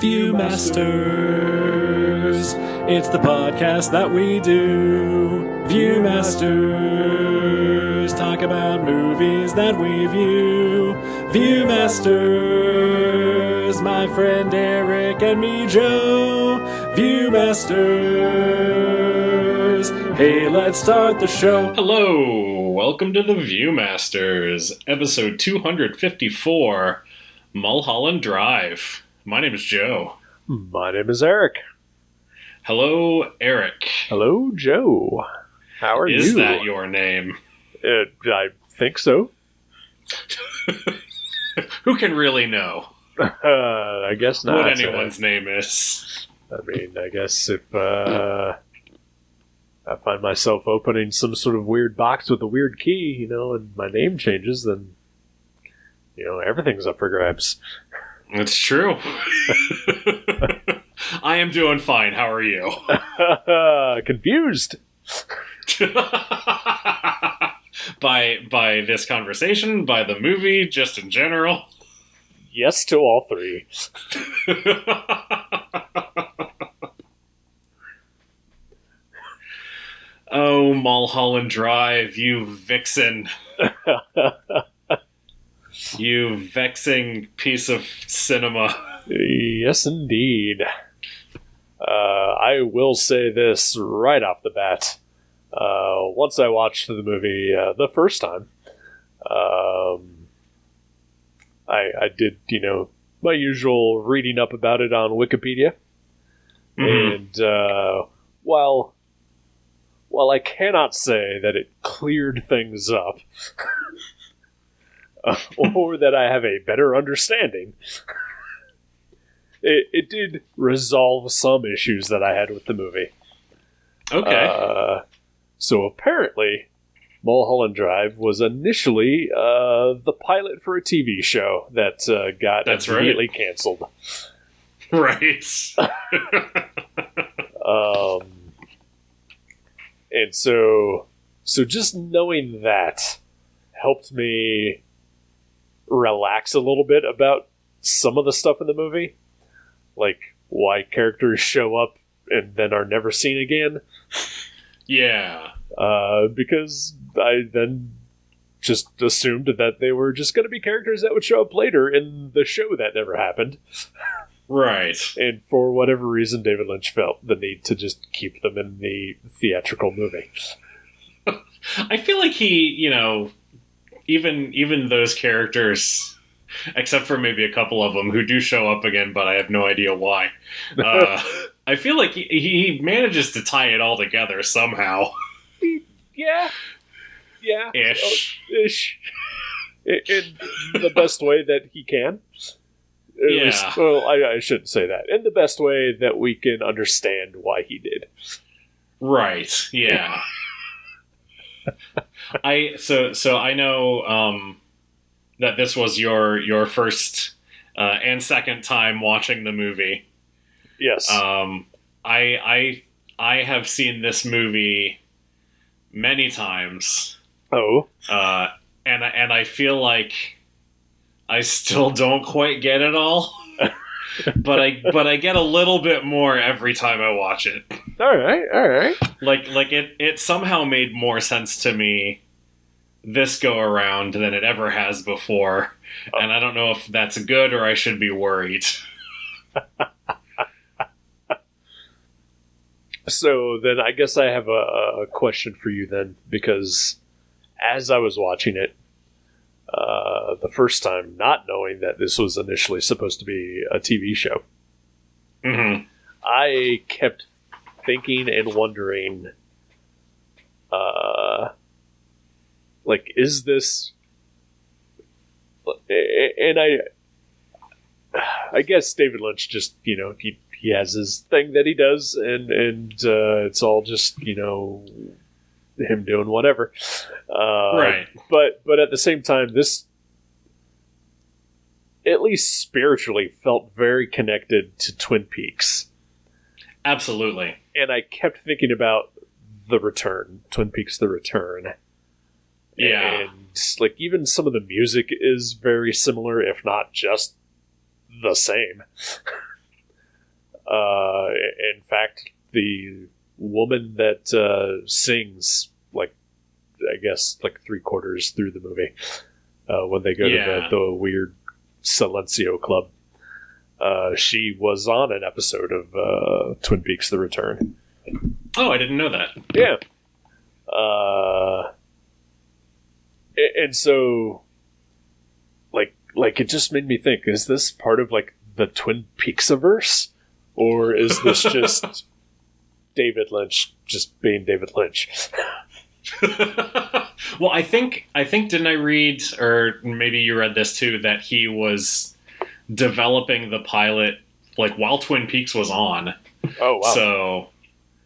Viewmasters, it's the podcast that we do. Viewmasters, talk about movies that we view. Viewmasters, my friend Eric and me, Joe. Viewmasters, hey, let's start the show. Hello, welcome to the Viewmasters, episode 254, Mulholland Drive. My name is Joe. My name is Eric. Hello, Eric. Hello, Joe. How are you? Is that your name? I think so. Who can really know? I guess not. What anyone's name is. I mean, I guess if I find myself opening some sort of weird box with a weird key, and my name changes, then, everything's up for grabs. It's true. I am doing fine. How are you? Confused. By this conversation, by the movie, just in general? Yes to all three. Oh, Mulholland Drive, you vixen. You vexing piece of cinema. Yes, indeed. I will say this right off the bat. Once I watched the movie the first time, I did, my usual reading up about it on Wikipedia. Mm-hmm. And while I cannot say that it cleared things up, or that I have a better understanding, it did resolve some issues that I had with the movie. Okay. So apparently, Mulholland Drive was initially the pilot for a TV show that got immediately canceled. Right. And so just knowing that helped me relax a little bit about some of the stuff in the movie, like why characters show up and then are never seen again. Yeah. Because I then just assumed that they were just going to be characters that would show up later in the show that never happened. Right. And for whatever reason, David Lynch felt the need to just keep them in the theatrical movie. I feel like he, even those characters, except for maybe a couple of them who do show up again, but I have no idea why. I feel like he manages to tie it all together somehow. Yeah. Ish. Ish. In the best way that he can. I shouldn't say that. In the best way that we can understand why he did. Right. Yeah. So I know that this was your first and second time watching the movie. Yes. I have seen this movie many times. Oh. And I feel like I still don't quite get it all. but I get a little bit more every time I watch it. All right. Like it somehow made more sense to me this go around than it ever has before. And I don't know if that's good or I should be worried. So then I guess I have a question for you then, because as I was watching it the first time, not knowing that this was initially supposed to be a TV show, mm-hmm. I kept thinking and wondering, is this... And I guess David Lynch just, he has his thing that he does, and it's all just, him doing whatever. Right. But at the same time, this, at least spiritually, felt very connected to Twin Peaks. Absolutely. And I kept thinking about The Return, Twin Peaks The Return. Yeah. And even some of the music is very similar, if not just the same. In fact, the woman that sings, like, I guess, like 3/4 through the movie, when they go to the weird Silencio Club, she was on an episode of Twin Peaks: The Return. Oh, I didn't know that. Yeah. And so, like, it just made me think: is this part of like the Twin Peaks-averse, or is this just David Lynch just being David Lynch? Well, I think didn't I read, or maybe you read this too, that he was developing the pilot like while Twin Peaks was on. Oh wow! So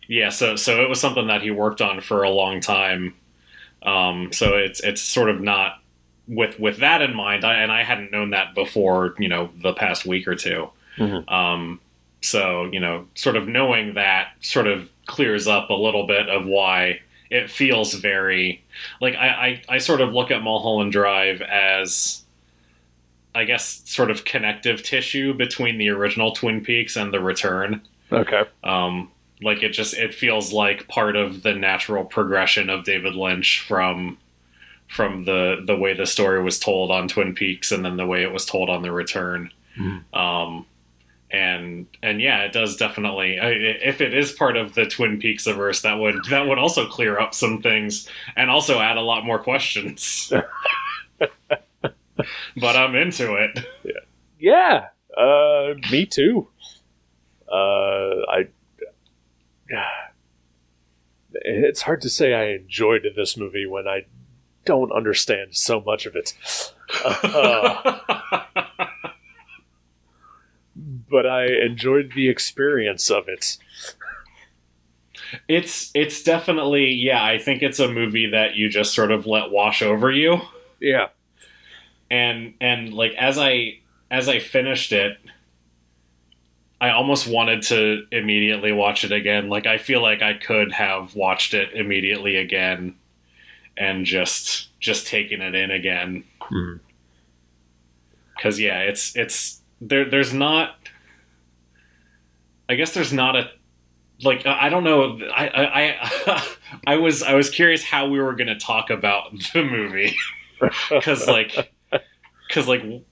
yeah, so it was something that he worked on for a long time. So it's sort of not with that in mind. I hadn't known that before, the past week or two. Mm-hmm. So sort of knowing that sort of clears up a little bit of why it feels very like I sort of look at Mulholland Drive as, I guess, sort of connective tissue between the original Twin Peaks and The Return. Okay. Like it feels like part of the natural progression of David Lynch from the way the story was told on Twin Peaks and then the way it was told on The Return. Mm. And yeah, it does definitely. If it is part of the Twin Peaks-averse, that would also clear up some things and also add a lot more questions. But I'm into it. Yeah. Me too. It's hard to say I enjoyed this movie when I don't understand so much of it. But I enjoyed the experience of it. It's definitely, yeah, I think it's a movie that you just sort of let wash over you. Yeah. And like as I finished it, I almost wanted to immediately watch it again. Like I feel like I could have watched it immediately again and just taken it in again. Mm. 'Cause yeah, it's there's not, I guess there's not a, like, I don't know. I was curious how we were going to talk about the movie. Cause like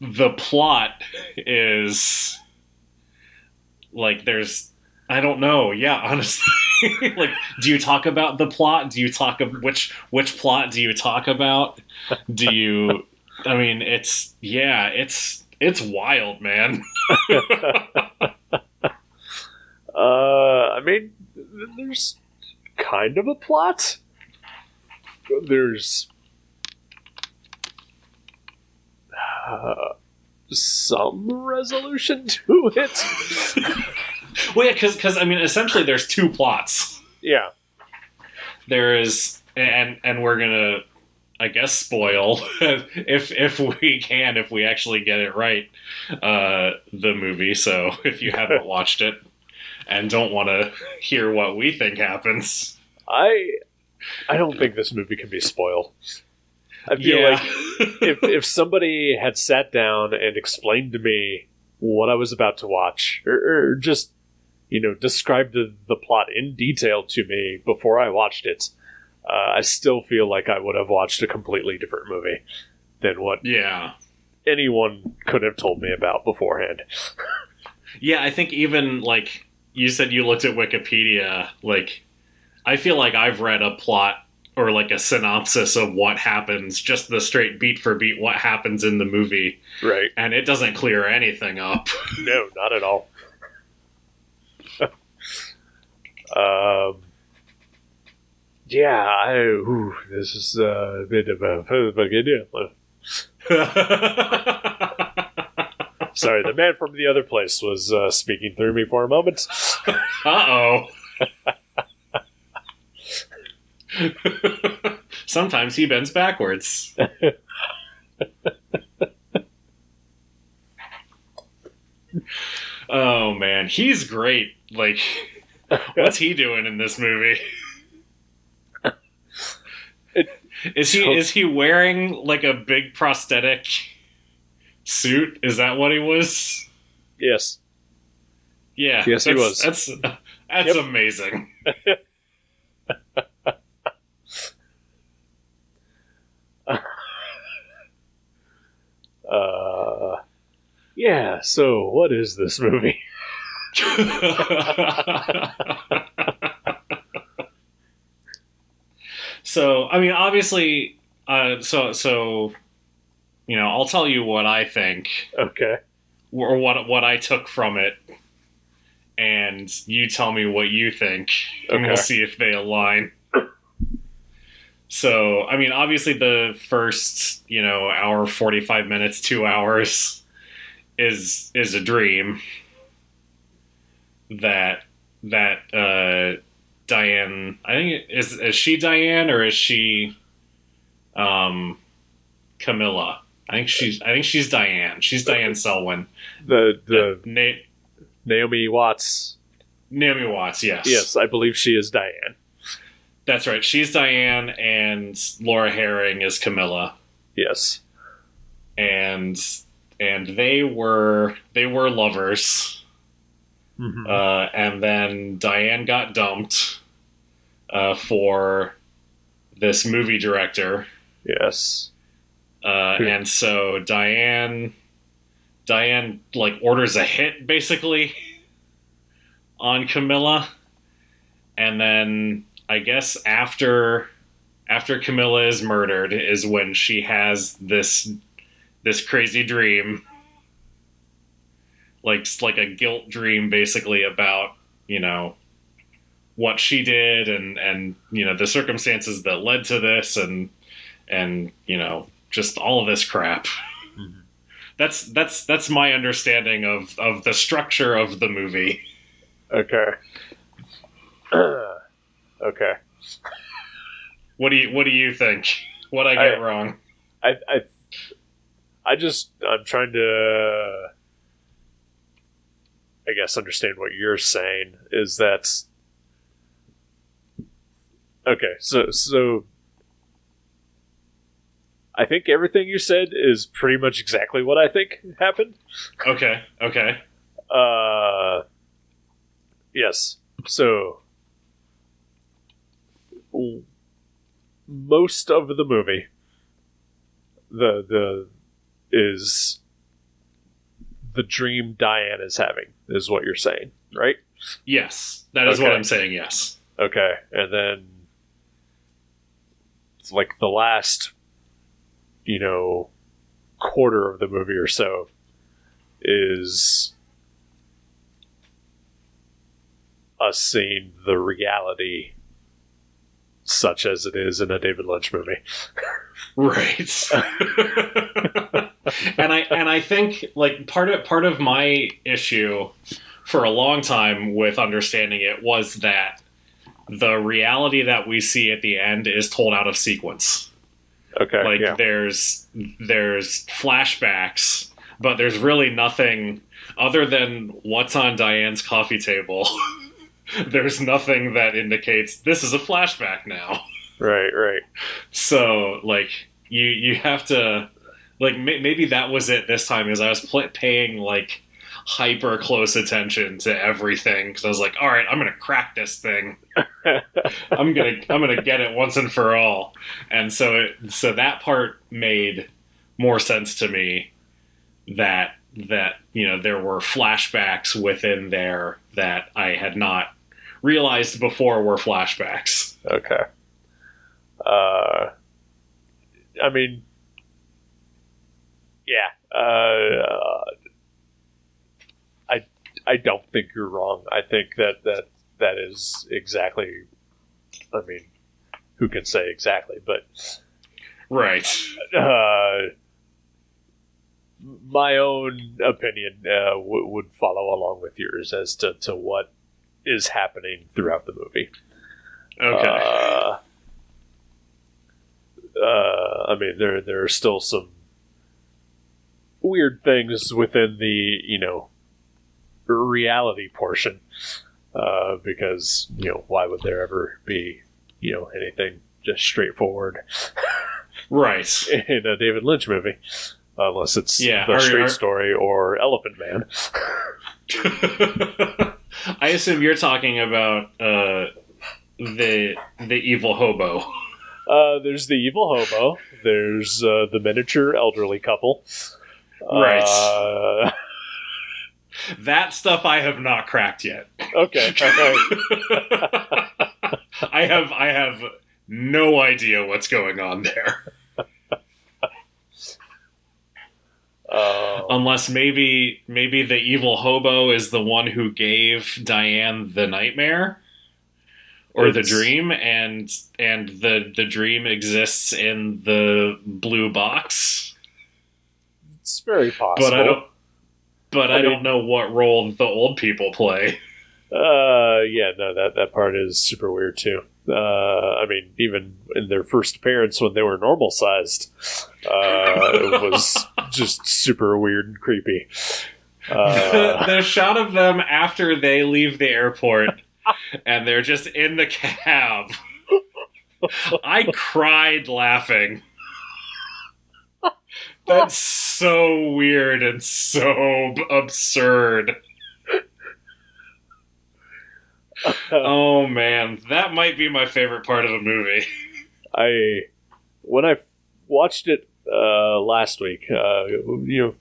the plot is like, there's, I don't know. Yeah, honestly, like, do you talk about the plot? Do you talk of which plot do you talk about? Do you, I mean, it's wild, man. I mean, there's kind of a plot. There's some resolution to it. Well, yeah, because I mean, essentially, there's two plots. Yeah. There is, and we're gonna, I guess, spoil if we actually get it right, the movie. So if you haven't watched it and don't want to hear what we think happens, I don't think this movie can be spoiled. I feel like if somebody had sat down and explained to me what I was about to watch, or just, described the plot in detail to me before I watched it, I still feel like I would have watched a completely different movie than what anyone could have told me about beforehand. Yeah, I think even, like, you said you looked at Wikipedia, like, I feel like I've read a plot or like a synopsis of what happens, just the straight beat for beat what happens in the movie. Right. And it doesn't clear anything up. No, not at all. Yeah, this is a bit of a idea. Sorry, the man from the other place was speaking through me for a moment. Uh-oh. Sometimes he bends backwards. Oh man, he's great. Like, what's he doing in this movie? Is he wearing like a big prosthetic suit? Is that what he was? Yes. Yeah, Yes, he was. That's amazing. Yeah, so what is this movie? So, I mean, obviously, so I'll tell you what I think, Okay. or what I took from it, and you tell me what you think, and Okay. we'll see if they align. So, I mean, obviously, the first, hour, 45 minutes, 2 hours is a dream that Diane, I think, is she Diane or is she Camilla? I think she's Diane. She's Diane Selwyn. Naomi Watts. Naomi Watts, yes. Yes, I believe she is Diane. That's right. She's Diane, and Laura Herring is Camilla. Yes. And they were lovers. Mm-hmm. And then Diane got dumped for this movie director. Yes. And so Diane like orders a hit basically on Camilla, and then I guess after Camilla is murdered is when she has this crazy dream, like a guilt dream basically about what she did and the circumstances that led to this and just all of this crap. Mm-hmm. That's my understanding of the structure of the movie. Okay. Okay. What do you think? What I get wrong? I'm trying to, I guess, understand what you're saying. Is that okay? So I think everything you said is pretty much exactly what I think happened. Okay. Yes. So most of the movie, is the dream Diane is having, is what you're saying, right? Yes, that is what I'm saying. Yes. Okay, and then it's like the last, quarter of the movie or so is us seeing the reality such as it is in a David Lynch movie. Right. and I think like part of my issue for a long time with understanding it was that the reality that we see at the end is told out of sequence. Okay. Like yeah. there's flashbacks, but there's really nothing other than what's on Diane's coffee table. There's nothing that indicates this is a flashback now. Right. So, like, you have to, like, maybe that was it this time, because I was paying, like, hyper close attention to everything, because I was like, all right, I'm gonna crack this thing. I'm gonna get it once and for all. And so that part made more sense to me, that there were flashbacks within there that I had not realized before were flashbacks. Okay. I mean, yeah. I don't think you're wrong. I think that is exactly. I mean, who can say exactly? But right. My own opinion would follow along with yours as to what is happening throughout the movie. Okay. I mean, there are still some weird things within the reality portion, because why would there ever be anything just straightforward, right, in a David Lynch movie? Unless it's The Straight Story or Elephant Man. I assume you're talking about the evil hobo. There's the evil hobo. There's the miniature elderly couple. Right. That stuff I have not cracked yet. Okay. I have no idea what's going on there. Unless maybe the evil hobo is the one who gave Diane the nightmare or the dream, and the dream exists in the blue box. It's very possible. But I don't know what role the old people play. Yeah, no, that part is super weird too. I mean, even in their first appearance when they were normal sized, it was just super weird and creepy. The shot of them after they leave the airport and they're just in the cab. I cried laughing. That's so weird and so absurd. Oh man, that might be my favorite part of the movie. When I watched it last week,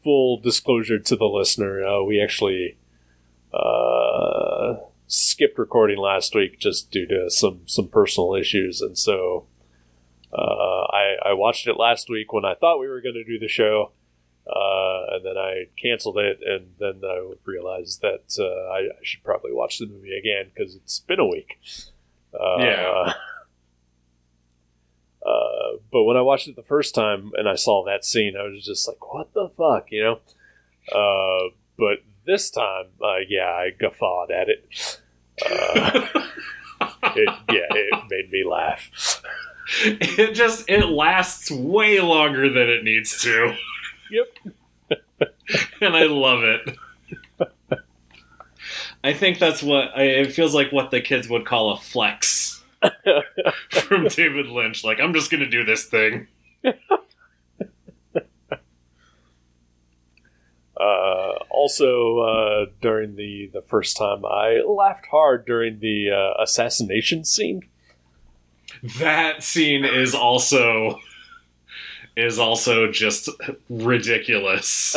full disclosure to the listener, we actually skipped recording last week just due to some personal issues, and so I watched it last week when I thought we were going to do the show, and then I canceled it, and then I realized that I should probably watch the movie again because it's been a week. Yeah. But when I watched it the first time and I saw that scene, I was just like, what the fuck, But this time, I guffawed at it. It made me laugh. It lasts way longer than it needs to. Yep. And I love it. I think that's it feels like what the kids would call a flex from David Lynch. Like, I'm just going to do this thing. Also, during the first time, I laughed hard during the assassination scene. That scene is also just ridiculous.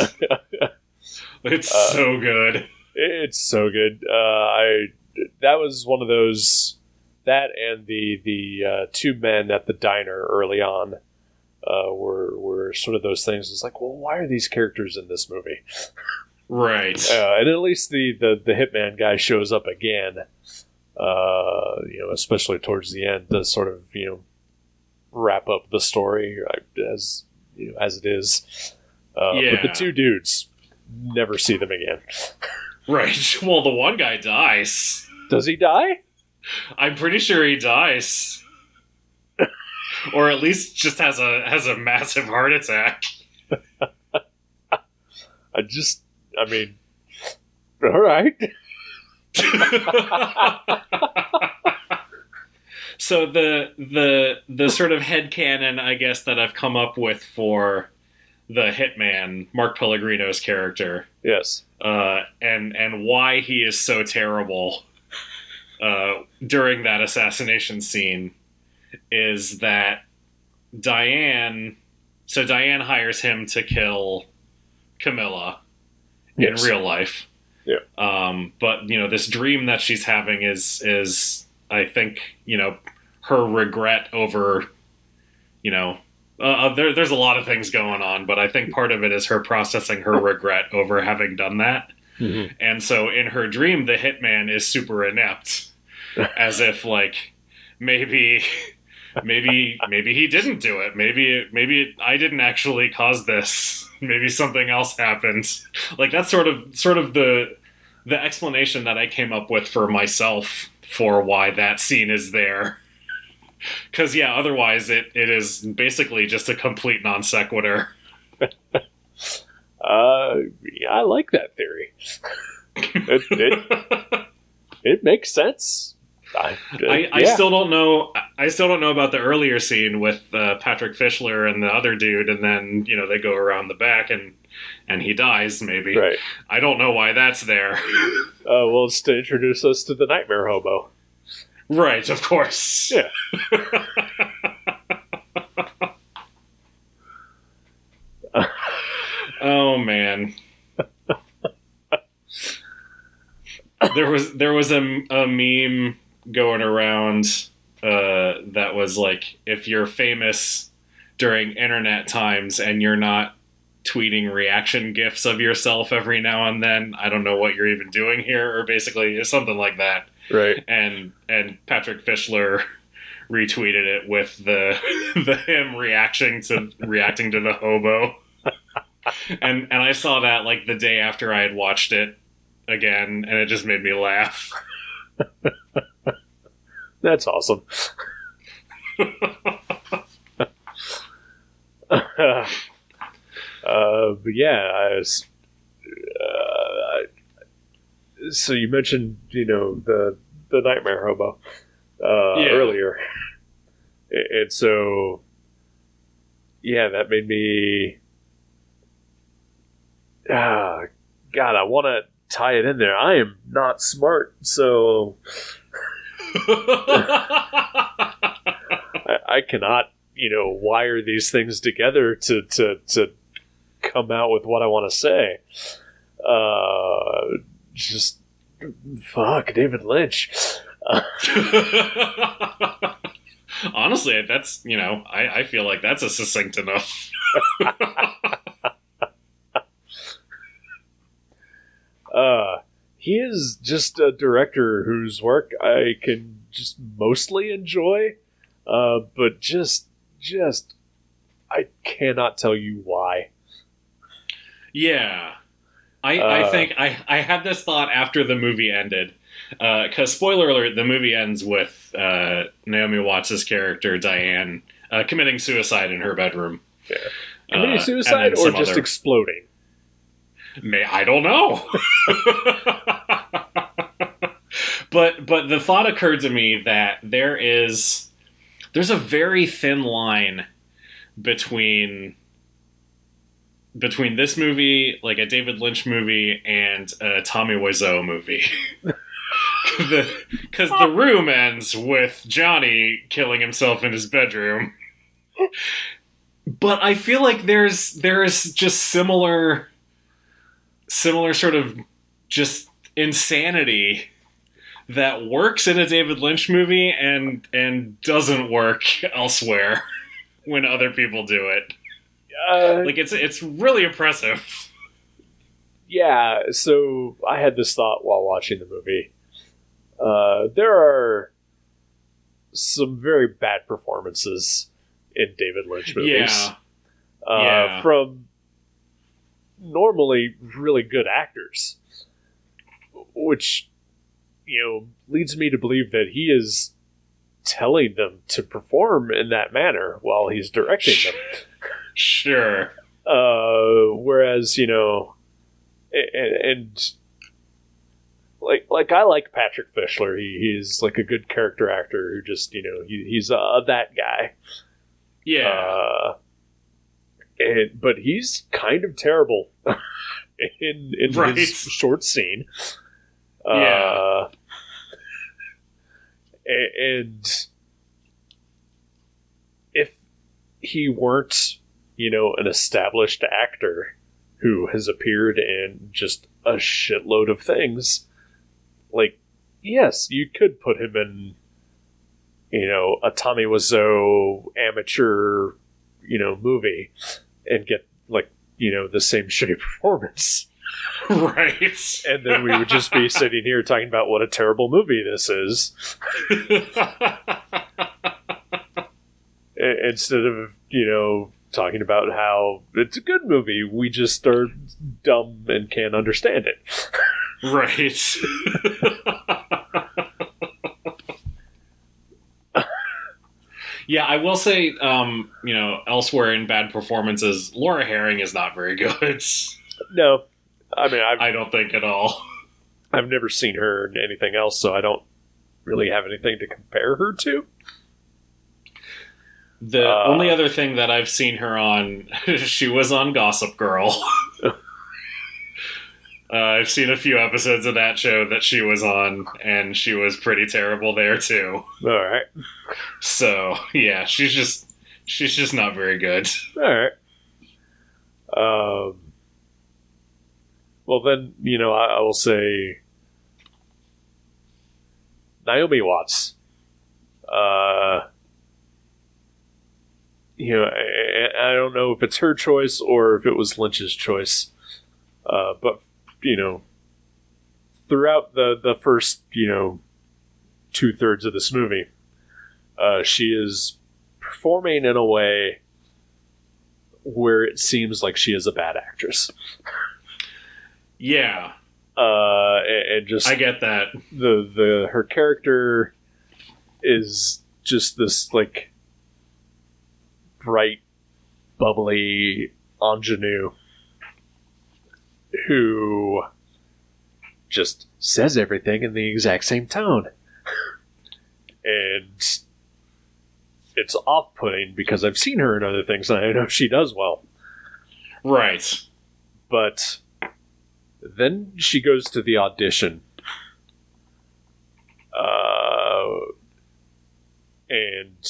It's so good. It's so good. That was one of those, that and the two men at the diner early on were sort of those things. It's like, well, why are these characters in this movie? Right. And at least the hitman guy shows up again. Especially towards the end to sort of wrap up the story as it is. But the two dudes, never see them again. Right. Well, the one guy dies. Does he die? I'm pretty sure he dies, or at least just has a massive heart attack. All right. So the sort of headcanon, I guess, that I've come up with for the hitman, Mark Pellegrino's character, yes, and why he is so terrible during that assassination scene, is that Diane hires him to kill Camilla in real life. Yeah. But this dream that she's having is I think her regret over there's a lot of things going on, but I think part of it is her processing her regret over having done that. Mm-hmm. And so in her dream, the hitman is super inept, as if like maybe he didn't do it. Maybe I didn't actually cause this. Maybe something else happened. Like that's sort of the explanation that I came up with for myself for why that scene is there. Because otherwise it is basically just a complete non sequitur. I like that theory. It makes sense. I still don't know. I still don't know about the earlier scene with Patrick Fischler and the other dude, and then they go around the back, and and he dies, maybe. Right. I don't know why that's there. Well, it's to introduce us to the Nightmare Hobo. Right, of course. Yeah. Oh, man. There was a meme going around that was like, if you're famous during internet times and you're not tweeting reaction gifs of yourself every now and then, I don't know what you're even doing here, or basically something like that. Right. And Patrick Fischler retweeted it with the him reacting to the hobo. and I saw that like the day after I had watched it again, and it just made me laugh. That's awesome. But yeah, so you mentioned, the Nightmare Hobo earlier, and so that made me. God, I want to tie it in there. I am not smart, so I cannot, wire these things together to come out with what I want to say. Just fuck David Lynch. Honestly, that's I feel like that's a succinct enough. He is just a director whose work I can just mostly enjoy, but just I cannot tell you why. Yeah. I think I had this thought after the movie ended. Because, spoiler alert, the movie ends with Naomi Watts' character, Diane, committing suicide in her bedroom. Yeah. Committing suicide or just exploding? I don't know. But the thought occurred to me that there's a very thin line between this movie, like a David Lynch movie, and a Tommy Wiseau movie. Because the Room ends with Johnny killing himself in his bedroom. But I feel like there is just similar sort of just insanity that works in a David Lynch movie and doesn't work elsewhere when other people do it. Like it's really impressive. Yeah, so I had this thought while watching the movie. There are some very bad performances in David Lynch movies. Yeah. From normally really good actors, which leads me to believe that he is telling them to perform in that manner while he's directing them. Sure. Whereas and like I like Patrick Fischler. He's like a good character actor who just he's that guy. Yeah. But he's kind of terrible in right. his short scene. Yeah. And if he weren't, an established actor who has appeared in just a shitload of things, like, yes, you could put him in, a Tommy Wiseau amateur, movie and get, like, the same shitty performance. Right. And then we would just be sitting here talking about what a terrible movie this is. Instead of, talking about how it's a good movie. We just are dumb and can't understand it. Right. Yeah, I will say, elsewhere in bad performances, Laura Herring is not very good. No. I mean, I don't think at all. I've never seen her in anything else, so I don't really have anything to compare her to. The only other thing that I've seen her on, she was on Gossip Girl. I've seen a few episodes of that show that she was on, and she was pretty terrible there too. All right. So yeah, she's just not very good. All right. Well, then, I will say Naomi Watts. I don't know if it's her choice or if it was Lynch's choice. But, throughout the first, 2/3 of this movie, she is performing in a way where it seems like she is a bad actress. Yeah. And just I get that. Her character is just this like bright, bubbly ingenue who just says everything in the exact same tone. And it's off-putting because I've seen her in other things and I know she does well. Right. But then she goes to the audition. And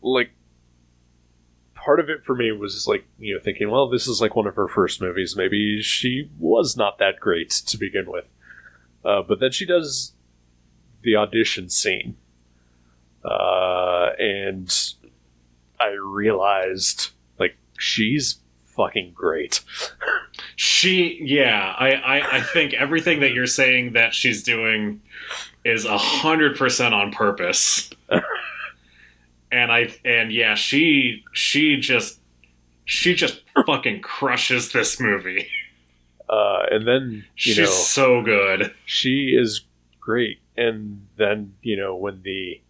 like part of it for me was like, thinking, well, this is like one of her first movies. Maybe she was not that great to begin with. But then she does the audition scene. And I realized, like, she's fucking great. I think everything that you're saying that she's doing is 100% on purpose. She just fucking crushes this movie. And then, she's so good. She is great. And then, when the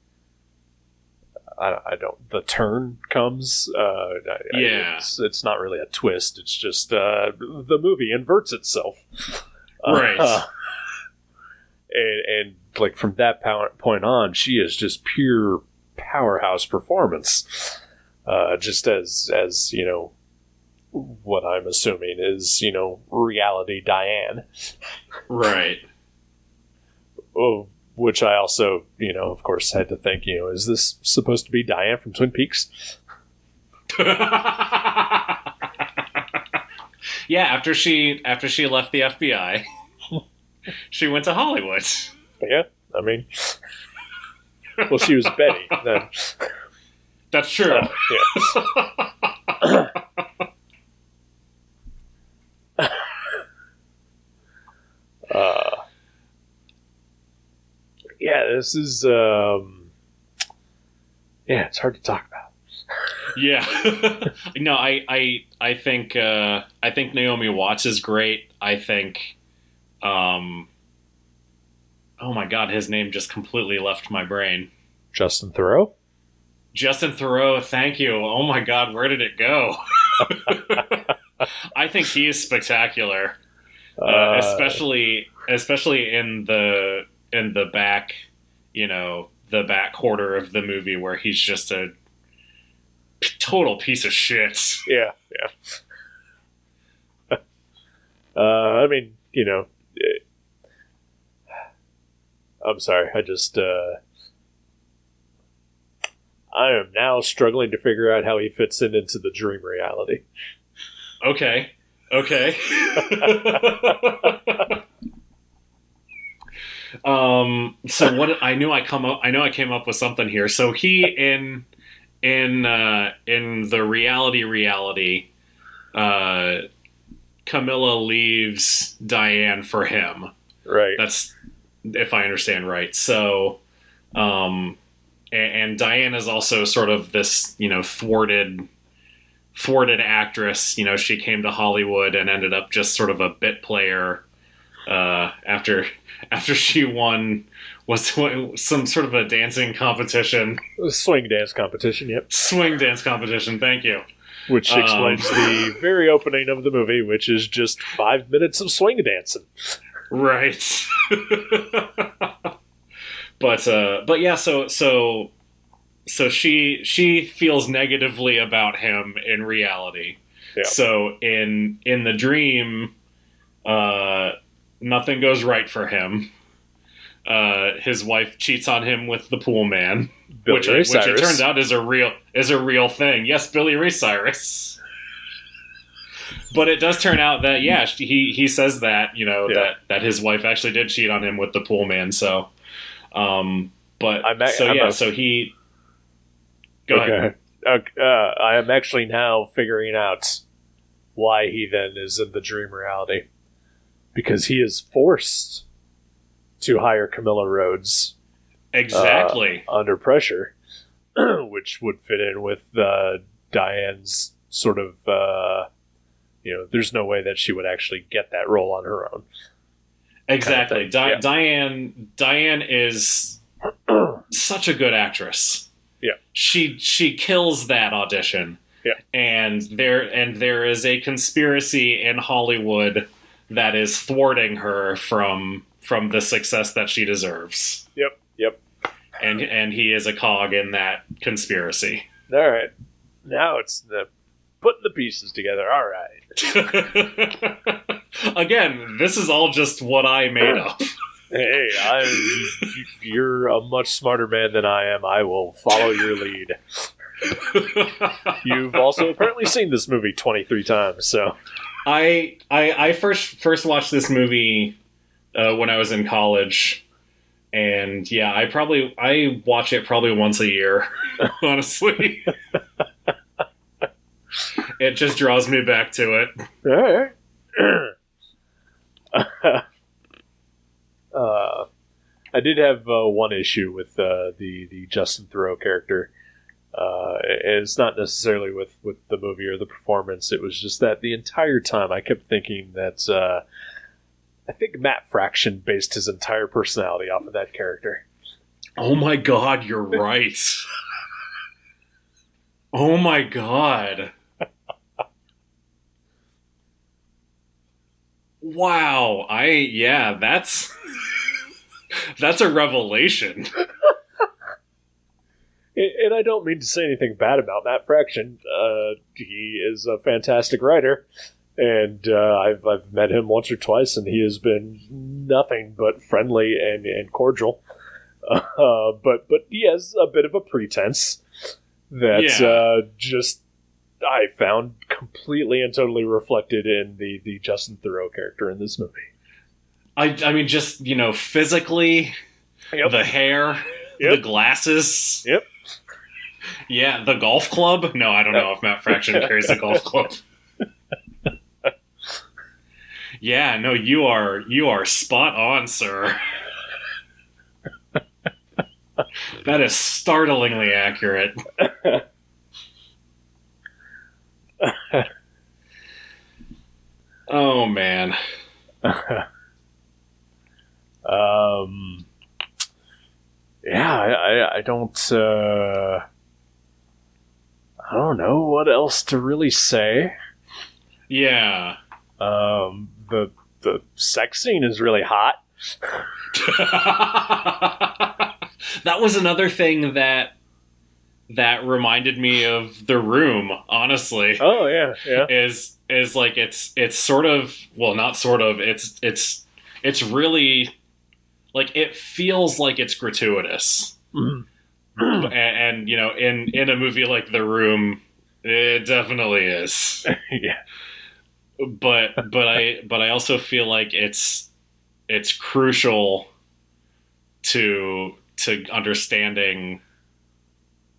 turn comes, it's not really a twist. It's just the movie inverts itself. Right. And like from that point on, she is just pure powerhouse performance. Just as what I'm assuming is, reality Diane. Right. Oh, which I also, of course, had to think, is this supposed to be Diane from Twin Peaks? Yeah, after she left the FBI, she went to Hollywood. Yeah, I mean, well, she was Betty then. That's true. Yeah. Yeah, this is it's hard to talk about. Yeah. No, I think Naomi Watts is great. I think oh my god, his name just completely left my brain. Justin Theroux? Justin Theroux, thank you. Oh my god, where did it go? I think he is spectacular. Especially in the back, the back quarter of the movie where he's just a total piece of shit. Yeah. I mean, I'm sorry. I just, I am now struggling to figure out how he fits into the dream reality. Okay. So what I came up with something here. So he in the reality, Camilla leaves Diane for him. Right. That's if I understand right. So, and Diane is also sort of this, thwarted actress. She came to Hollywood and ended up just sort of a bit player after she won some sort of a dancing competition. Swing dance competition, yep. Swing dance competition, thank you. Which explains the very opening of the movie, which is just 5 minutes of swing dancing. Right. But yeah, so so she feels negatively about him in reality. Yeah. So in the dream, nothing goes right for him. His wife cheats on him with the pool man, which it turns out is a real thing. Yes, Billy Ray Cyrus. But it does turn out that he says that that his wife actually did cheat on him with the pool man. So, so he. Go ahead. I am actually now figuring out why he then is in the dream reality, because he is forced to hire Camilla Rhodes exactly under pressure, which would fit in with Diane's sort of there's no way that she would actually get that role on her own. Exactly. Kind of Diane is such a good actress. Yeah. She kills that audition. Yeah. And there is a conspiracy in Hollywood that is thwarting her from the success that she deserves. Yep. And he is a cog in that conspiracy. All right. Now it's putting the pieces together. All right. Again, this is all just what I made up. Hey, you're a much smarter man than I am. I will follow your lead. You've also apparently seen this movie 23 times, so... I first watched this movie when I was in college, and yeah, I watch it probably once a year, honestly. It just draws me back to it. All right. I did have one issue with the Justin Theroux character. It's not necessarily with the movie or the performance. It was just that the entire time I kept thinking that I think Matt Fraction based his entire personality off of that character. Oh my god, you're right. Oh my god. Wow, that's a revelation. And I don't mean to say anything bad about Matt Fraction. He is a fantastic writer, and I've met him once or twice, and he has been nothing but friendly and cordial. But he has a bit of a pretense that just I found completely and totally reflected in the Justin Theroux character in this movie. I mean, just, physically, the hair, the glasses. Yep. Yeah, the golf club. No, I don't know if Matt Fraction carries a golf club. Yeah, no, you are spot on, sir. That is startlingly accurate. Oh man. Yeah, I don't know what else to really say. Yeah. The sex scene is really hot. That was another thing that reminded me of The Room, honestly. Oh yeah. Is like it's sort of, well, not sort of, it's really like, it feels like it's gratuitous. Mm-hmm. And in a movie like The Room, it definitely is. Yeah. But I also feel like it's crucial to understanding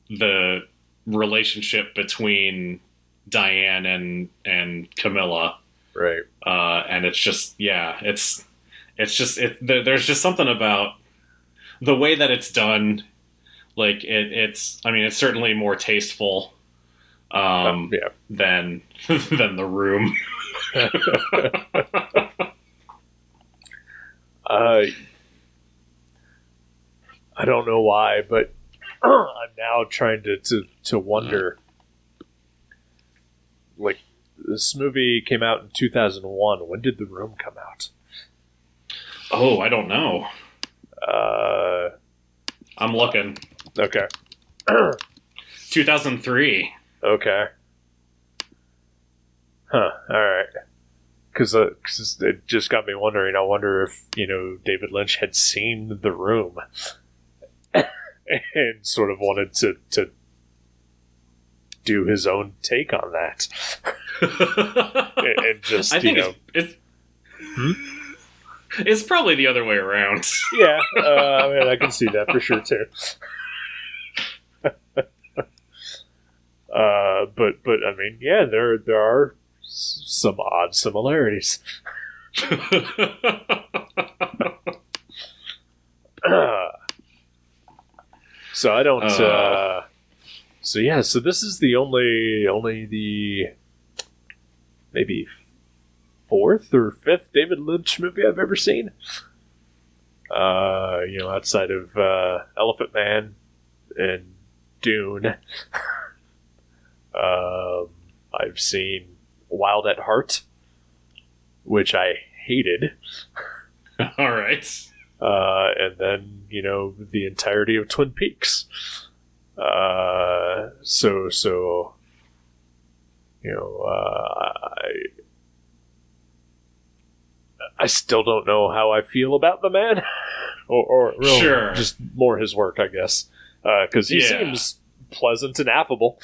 the relationship between Diane and Camilla. Right. And it's just, there's just something about the way that it's done. Like it's certainly more tasteful than The Room. I don't know why, but I'm now trying to wonder. Like, this movie came out in 2001. When did The Room come out? Oh, I don't know. I'm looking. Okay. 2003. Okay. Huh. All right. Because it just got me wondering. I wonder if David Lynch had seen The Room and sort of wanted to do his own take on that, and just I think it's probably the other way around. Yeah, I mean, I can see that for sure too. But I mean, yeah, there are some odd similarities. So I don't. So yeah, so this is the only the maybe fourth or fifth David Lynch movie I've ever seen. Outside of Elephant Man and Dune. I've seen Wild at Heart, which I hated. All right. And then, the entirety of Twin Peaks. I still don't know how I feel about the man. or sure. Just more his work, I guess. Because he seems pleasant and affable.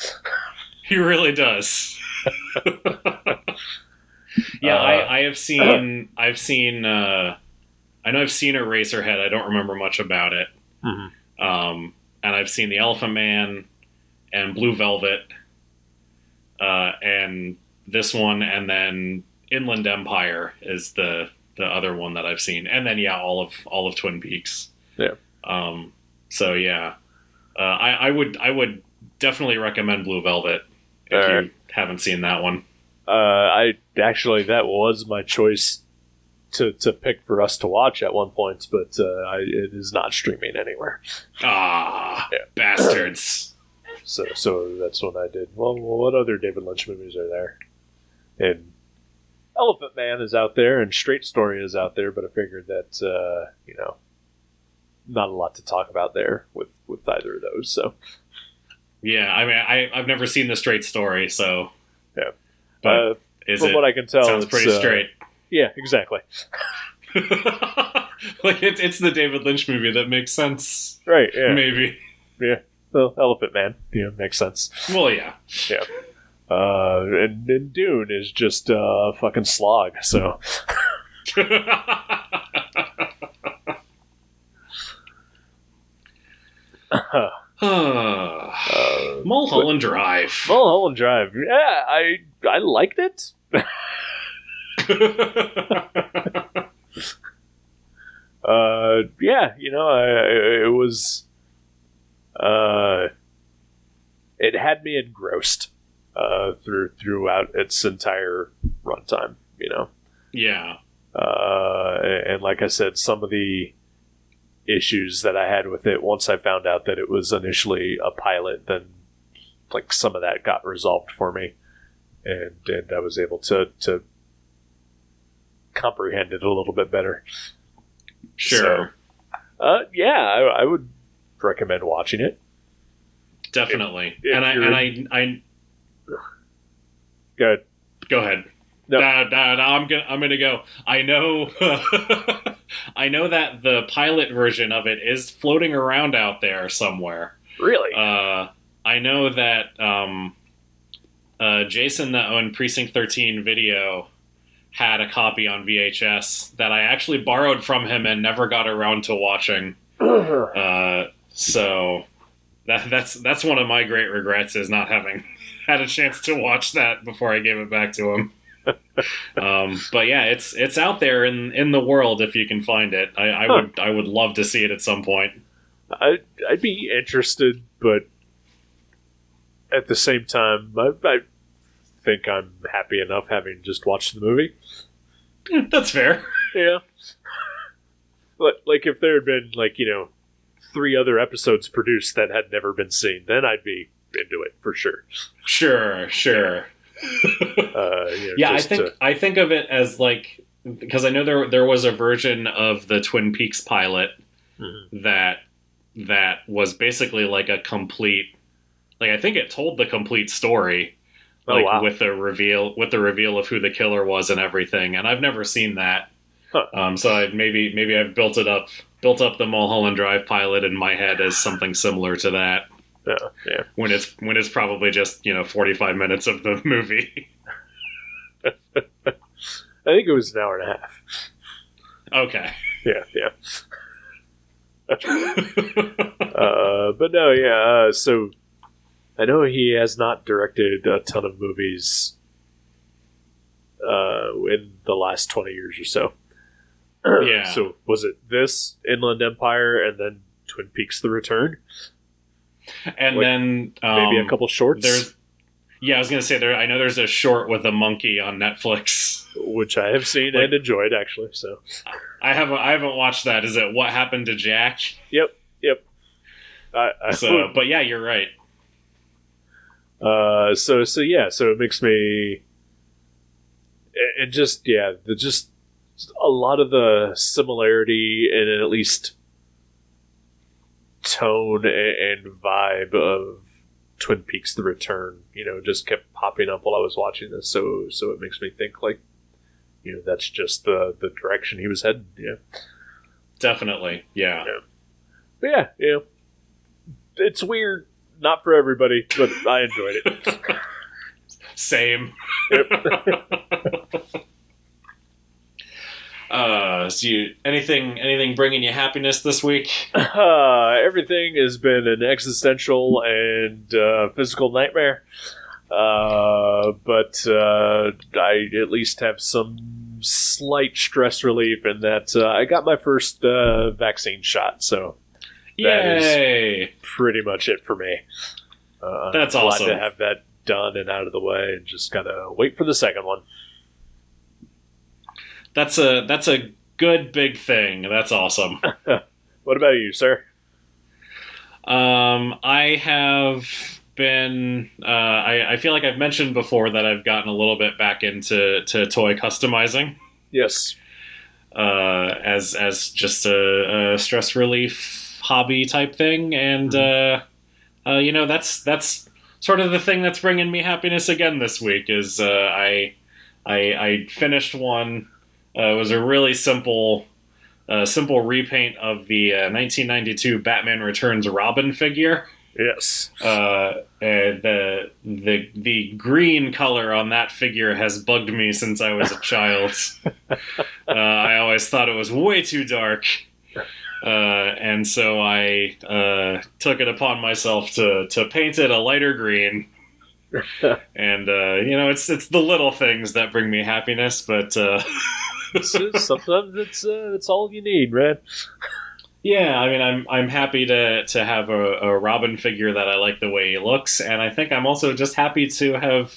He really does. I have seen. I know I've seen Eraserhead. I don't remember much about it. Mm-hmm. And I've seen The Elephant Man and Blue Velvet, and this one, and then Inland Empire is the other one that I've seen, and then all of Twin Peaks. Yeah. I would definitely recommend Blue Velvet if you haven't seen that one. That was my choice to pick for us to watch at one point, but it is not streaming anywhere. Bastards. So that's what I did. Well, what other David Lynch movies are there? And Elephant Man is out there, and Straight Story is out there, but I figured that not a lot to talk about there with either of those. So yeah, I mean, I've never seen The Straight Story, so yeah. But from what I can tell, sounds pretty straight. Yeah, exactly. Like it's the David Lynch movie that makes sense, right? Yeah, maybe. Yeah, well, Elephant Man, makes sense. Well, yeah. And Dune is just a fucking slog. So. Mulholland Drive. Mulholland Drive. Yeah, I liked it. It was. It had me engrossed throughout its entire runtime. Yeah. And like I said, some of the issues that I had with it, once I found out that it was initially a pilot, then like some of that got resolved for me, and I was able to comprehend it a little bit better. Sure. So, I would recommend watching it. Definitely. If I go ahead. Go ahead. No. I'm gonna go. I know. I know that the pilot version of it is floating around out there somewhere. Really? I know that Jason, that owned Precinct 13 Video, had a copy on VHS that I actually borrowed from him and never got around to watching. So that's one of my great regrets, is not having had a chance to watch that before I gave it back to him. But yeah, it's out there in the world if you can find it. I would love to see it at some point. I'd be interested, but at the same time, I think I'm happy enough having just watched the movie. That's fair. Yeah. But like if there had been 3 other episodes produced that had never been seen, then I'd be into it for sure. Sure. Yeah, I think of it as because I know there was a version of the Twin Peaks pilot that that was basically like a complete, like I think it told the complete story, like wow. with the reveal of who the killer was and everything. And I've never seen that. Huh. So maybe I've built up the Mulholland Drive pilot in my head as something similar to that. Yeah. When it's probably just 45 minutes of the movie. I think it was an hour and a half. Okay. Yeah. But no, yeah. So I know he has not directed a ton of movies in the last 20 years or so. Yeah. So was it this, Inland Empire, and then Twin Peaks: The Return? And like, then maybe a couple shorts. I was going to say I know there's a short with a monkey on Netflix, which I have seen and enjoyed actually. So I haven't watched that. Is it What Happened to Jack? Yep. But yeah, you're right. So it makes me, and just a lot of the similarity and at least tone and vibe of Twin Peaks: The Return, just kept popping up while I was watching this. So it makes me think that's just the direction he was heading. Yeah, definitely. Yeah. But yeah, it's weird. Not for everybody, but I enjoyed it. Same. Yep. Anything bringing you happiness this week? Everything has been an existential and physical nightmare. But I at least have some slight stress relief in that I got my first vaccine shot, so that Yay! is pretty much it for me. That's glad awesome to have that done and out of the way, and just gotta wait for the second one. That's a good big thing. That's awesome. What about you, sir? I have been. I feel like I've mentioned before that I've gotten a little bit back into toy customizing. Yes. As just a stress relief hobby type thing, and that's sort of the thing that's bringing me happiness again this week. Is I finished one. It was a really simple repaint of the 1992 Batman Returns Robin figure. Yes. And the green color on that figure has bugged me since I was a child. I always thought it was way too dark. And so I took it upon myself to paint it a lighter green. And it's the little things that bring me happiness, but sometimes it's all you need, man. Yeah, I mean, I'm happy to have a Robin figure that I like the way he looks, and I think I'm also just happy to have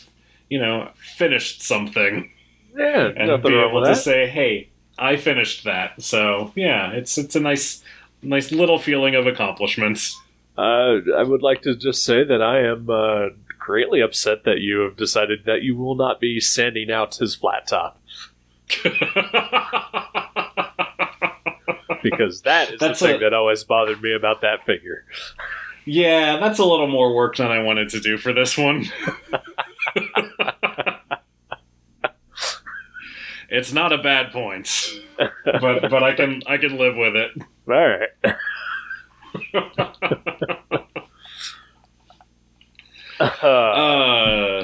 finished something. Yeah, and be able to say, hey, I finished that. So yeah, it's a nice little feeling of accomplishment. I would like to just say that I am greatly upset that you have decided that you will not be sanding out his flat top. Because that is the thing that always bothered me about that figure. Yeah, that's a little more work than I wanted to do for this one. It's not a bad point, but I can live with it. All right.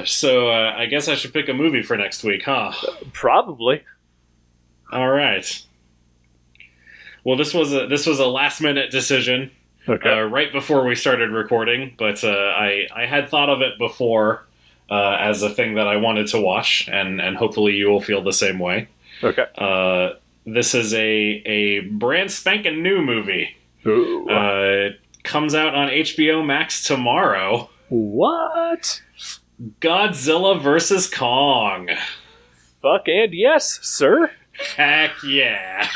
So I guess I should pick a movie for next week, huh? Probably. All right. Well, this was a last minute decision, right before we started recording, but I had thought of it before as a thing that I wanted to watch, and hopefully you will feel the same way. Okay. This is a brand spanking new movie. Ooh. It comes out on HBO Max tomorrow. What? Godzilla vs. Kong. Fuck and yes, sir. Heck yeah.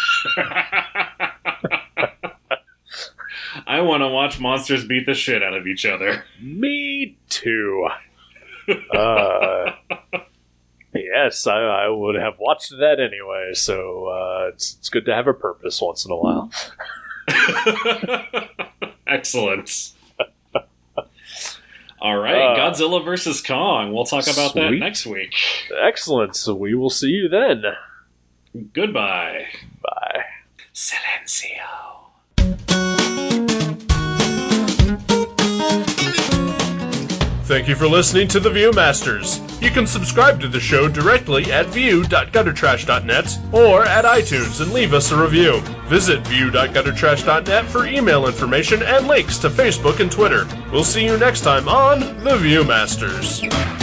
I want to watch monsters beat the shit out of each other. Me too. Yes, I would have watched that anyway, so it's good to have a purpose once in a while. Excellent. All right, Godzilla vs. Kong. We'll talk about that next week. Excellent. So we will see you then. Goodbye. Bye. Silencio. Thank you for listening to The Viewmasters. You can subscribe to the show directly at view.guttertrash.net or at iTunes and leave us a review. Visit view.guttertrash.net for email information and links to Facebook and Twitter. We'll see you next time on The Viewmasters.